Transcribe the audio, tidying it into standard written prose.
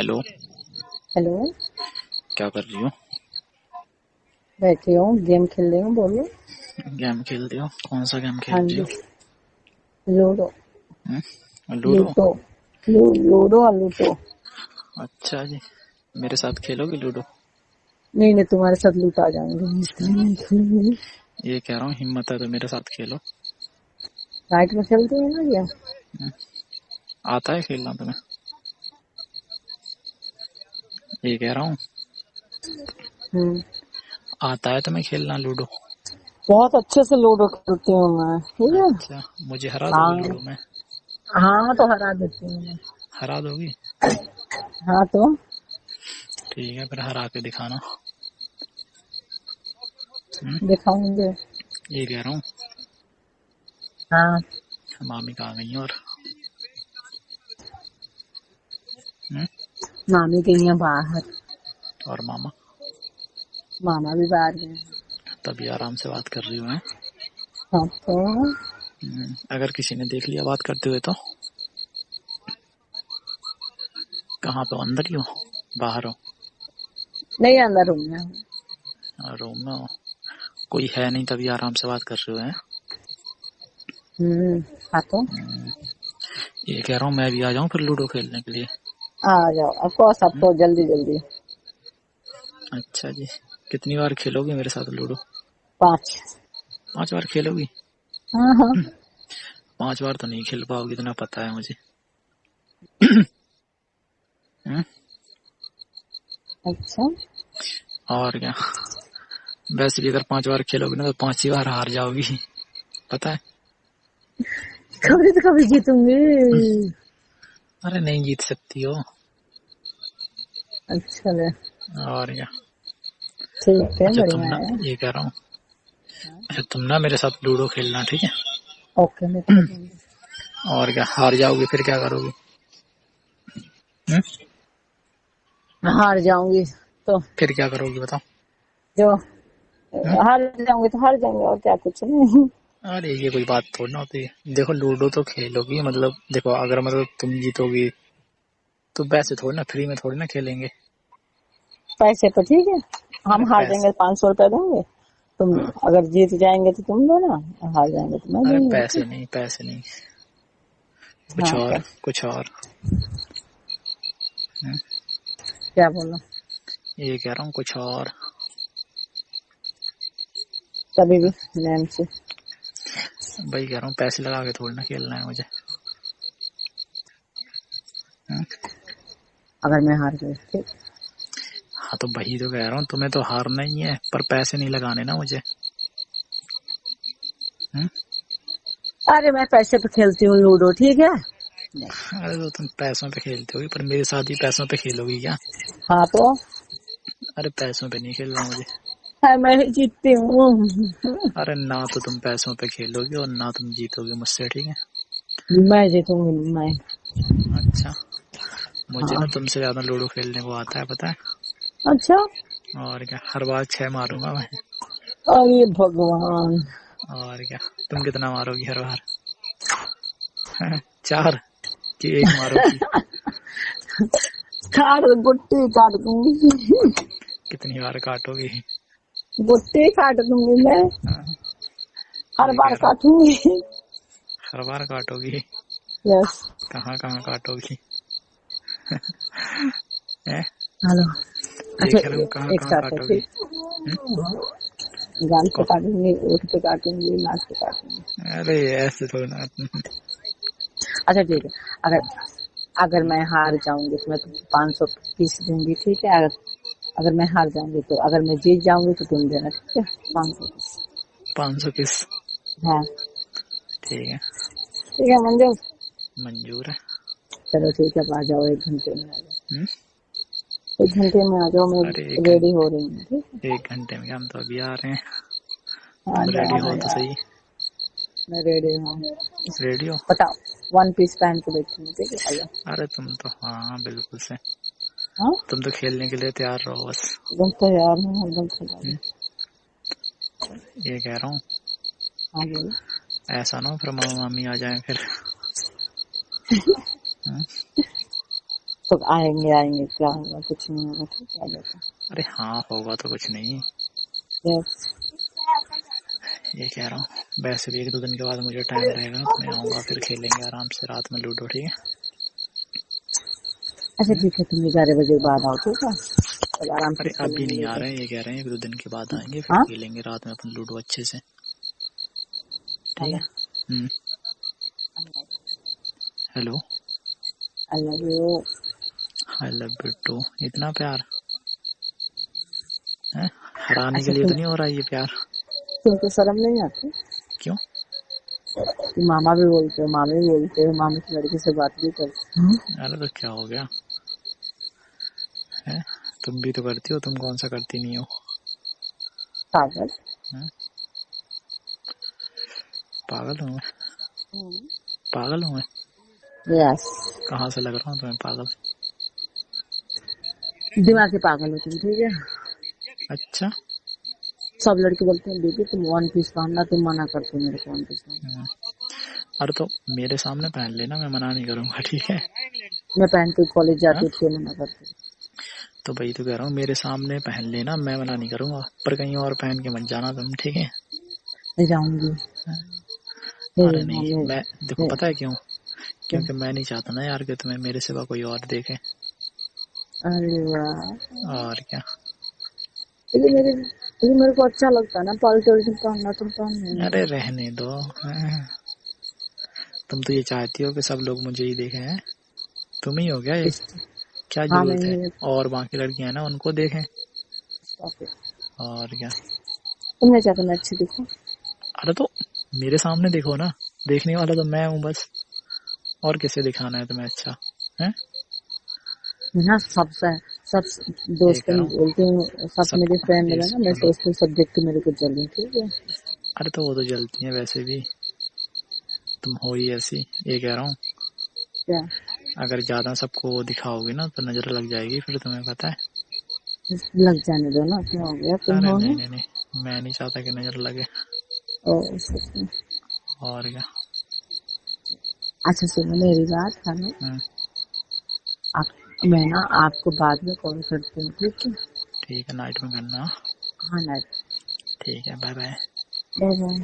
Hello. Hello. क्या कर रही हो? बैठी हूँ, गेम खेल रही हूँ, बोलो। गेम खेल रही हो? कौन सा गेम खेल हाँ रही जी। हो? लूडो। लूडो। लूडो। लूडो और लूडो। अच्छा जी, मेरे साथ खेलोगे लूडो? नहीं नहीं, तुम्हारे साथ लूटा जाएंगे, इसलिए नहीं खेलूंगी। ये कह रहा हूँ, हिम्मत है तो मेरे साथ खेलो। राइट में खेलते हैं ना क्या? हम्म, आता है खेलना तुम्हें? ये कह रहा हूँ, हम्म। आता है तुम्हें खेलना लूडो? बहुत अच्छे से लूडो खेलती हूँ मैं, ठीक है। अच्छा, मुझे हरा दोगे हाँ। लूडो में? हाँ तो हरा देती हूँ मैं। हरा दोगी? हाँ तो ठीक है, फिर हरा के दिखाना। दिखाऊंगे। ये कह रहा हूँ, हाँ। मामी कहाँ गई हैं? हम्म, मामी गई है बाहर। और मामा? मामा भी बाहर गए हैं। तभी आराम से बात कर रही हूँ मैं। हाँ तो अगर किसी ने देख लिया बात करते हुए तो? कहाँ पे, अंदर ही हो बाहर हो? नहीं, अंदर रूम में हूँ। रूम में हो? कोई है नहीं तभी आराम से बात कर रहे हो हैं? हाँ तो ये कह रहा हूँ, मैं भी आ जाऊँ फिर लूडो खेलने के लिए? आ जाओ, ऑफकोर्स, अब तो जल्दी जल्दी। अच्छा जी, कितनी बार खेलोगे मेरे साथ लूडो? 5। 5 बार खेलोगी? हाँ हाँ। 5 बार तो नहीं खेल पाओगी, इतना पता है मुझे। हम्म, अच्छा। और क्या। वैसे भी अगर 5 बार खेलोगी ना तो 5 ही बार हार जाओगी, पता है। कभी तो कभी जीतूंगी। अरे नहीं जीत सकती हो। अच्छा ले। और क्या। ठीक है, अच्छा तुम बढ़िया ना, है। ये कह रहा हूँ, अच्छा तुम ना मेरे साथ लूडो खेलना, ठीक है? ओके, मैं खेलूंगी। और क्या, हार जाओगे फिर क्या करोगे? हार जाऊंगी तो फिर क्या करोगी बताओ? जो हुँ? हार जाऊंगी तो हार जाऊंगी, और क्या, कुछ नहीं। अरे ये कोई बात थोड़ी ना होती है। देखो लूडो तो खेलोगी, मतलब देखो अगर मतलब तुम जीतोगी तो पैसे थोड़ी ना, फ्री में थोड़ी ना खेलेंगे। पैसे तो ठीक है, हम अरे हार पैसे, जाएंगे 500 रुपए देंगे। तुम हाँ, अगर जीत जाएंगे तो तुम दो ना, हार जाएंगे तो मैं अरे दूंगी, पैसे ओके। नहीं, पैसे नहीं, कुछ हाँ और, तो कुछ और। हुँ? क्या बोलो? ये कह रहा हूँ कुछ और। कभी भी नैन से। भाई कह रहा हूँ, पैसे लगा के थोड़ी ना खेलना है मुझे। हुँ? अगर मैं हार गई, ठीक। हाँ तो वही तो कह रहा हूँ, तुम्हें तो हारना ही है पर पैसे नहीं लगाने ना मुझे। हुँ? अरे मैं पैसे पे खेलती हूँ लूडो, ठीक है। नहीं। अरे तो तुम पैसों पे खेलते होगी पर मेरे साथ ही पैसों पे खेलोगी क्या? हाँ तो अरे पैसों पे नहीं खेलना मुझे। मैं ही जीतती हूँ। अरे ना तो तुम पैसों पे खेलोगे और ना तुम जीतोगे मुझसे, ठीक है? मैं जीतूंगी मैं। अच्छा, मुझे ना हाँ। तुमसे ज्यादा लूडो खेलने को आता है, पता है। अच्छा। और क्या, हर बार 6 मारूंगा मैं। अरे भगवान। और क्या, तुम कितना मारोगी हर बार? 4 कि 1 मारोगी? काट गुट्टी काट दूंगी। कितनी बार काटोगी? गुट्टी काट दूंगी मैं। हाँ, हर ये बार कह रहा हूँ, काटूंगी। हर बार काटोगी? यस। कहाँ कहाँ काटोगी? है? हेलो। ये अच्छा, कह रहा हूँ, कहाँ एक कहाँ साथ है, काटोगी? ठीक। गाल पे को- काटूंगी, ओठ पे काटूंगी, नाक पे काटूंगी। अरे ऐसे थोड़ा ना। अच्छा ठीक है। अगर अगर मैं हार जाऊंगी तो मैं तुमको 500 पीस दूंगी, ठीक है। अगर अगर मैं हार जाऊंगी तो, अगर मैं जीत जाऊंगी तो तुम देना, ठीक है। 500 पीस। 500 किस? हाँ ठीक है, ठीक है, मंजूर। मंजूर है। चलो ठीक है, अब आ जाओ, 1 घंटे में आ जाओ। हुँ? 1 घंटे में आ जाओ, मैं अरे रेडी हो रही हूँ, ठीक है। 1 घंटे में क्या, हम तो अभी आ रहे हैं। आ तुम रेडी जाओ हो तो यार, सही। मैं रेडी हूँ। रेडी हो? बताओ। 1 पीस पहन के बैठी हूँ, ठीक है, आ जाओ। अरे तुम तो, हाँ बिल्कुल से, हाँ, तुम तो खेलने के लिए तैयार रहो बस। एकदम तैयार हूँ, एकदम तैयार हुँ? हूँ। ये कह रहा हूँ, हाँ बोलो। ऐसा ना हो फिर मामा मामी आ जाए फिर। हुँ? तो आएंगे आएंगे, क्या होगा, कुछ नहीं होगा, ठीक है, आ जाता। अरे हाँ होगा तो कुछ नहीं, यस। ये कह रहा हूँ। वैसे भी 1-2 दिन के बाद मुझे टाइम रहेगा ना, तो मैं आऊंगा, फिर खेलेंगे आराम से रात में लूडो, ठीक है। अच्छा ठीक है, तुम 11 बजे के बाद आओ, ठीक है, तब आराम से अरे अभी खेलेंगे नहीं आ लूडो। रहे हैं, ये कह रहे हैं 1-2 दिन के बाद आएंगे, फिर हाँ, खेलेंगे रात में अपन लूडो अच्छे से, ठीक हेलो, है। Hello. I love you. I love you too. इतना प्यार है? हराने के अच्छा लिए तो नहीं हो रहा ये प्यार? तुमको शर्म नहीं आती क्यों? कि मामा भी बोलते हो, मामी भी बोलते हो, मामी की लड़की से बात भी करते हो? अरे तो क्या हो गया है? तुम भी तो करती हो, तुम कौन सा करती नहीं हो? पागल। हैं? पागल हूँ मैं? पागल हूँ मैं? यस, कहाँ से लग रहा हूँ तुम्हें पागल? दिमाग के पागल हो तुम, ठीक है। अच्छा। सब लड़के बोलते हैं बेबी तुम वन पीस पहनना, तुम मना करते हो मेरे को वन पीस पहनना। हम्म, अरे तो मेरे सामने पहन लेना, मैं मना नहीं करूंगा, ठीक है। मैं पहन के कॉलेज हाँ? जाती हूँ, फिर मना करती हूँ। तो भाई तो कह रहा हूँ, मेरे सामने पहन लेना, मैं मना नहीं करूंगा, पर कहीं और पहन के मत जाना तुम, ठीक है। मैं जाऊंगी। अरे नहीं, मम्मी, मैं देखो पता है क्यों? क्या? क्योंकि मैं नहीं चाहता ना यार कि तुम्हें मेरे सिवा कोई और देखे। अरे वाह, और क्या। लेकिन मेरे को अच्छा लगता है ना पार्टी वार्टी पहनना, तुम पहन। अरे रहने दो। हाँ, तुम तो ये चाहती हो कि सब लोग मुझे ही देखें हैं? तुम ही हो क्या ये? क्या हाँ जरूरत है नहीं, और बाकी लड़कियां ना उनको देखें? और क्या। तुमने चाहता मैं अच्छी दिखूं? अरे तो मेरे सामने देखो ना, देखने वाला तो मैं हूँ बस, और किसे दिखाना है तुम्हें अच्छा है? ना सब ये दोस्त कह रहा हूँ बोलते हैं, सब सब। मेरे फ्रेंड है ना, मैं सुनो, सोचती हूँ सब देख के मेरे को जलें, ठीक है। अरे तो वो तो जलती है वैसे भी, तुम हो ही ऐसी। ये कह रहा हूँ, क्या? अगर ज्यादा सबको दिखाओगे ना तो नजर लग जाएगी फिर, तुम्हें पता है। लग जाने दो ना, क्या हो गया, तुम अरे हो नहीं ना। नहीं नहीं, मैं नहीं चाहता कि नजर लगे। और सच में। और क्या। अच्छा सुनो मेरी बात, हमें हम्म, आप, मैं ना आपको बाद में कॉल करती हूँ, ठीक है। ठीक है, नाइट में करना। हाँ ना, ठीक है, बाय बाय। Bye bye.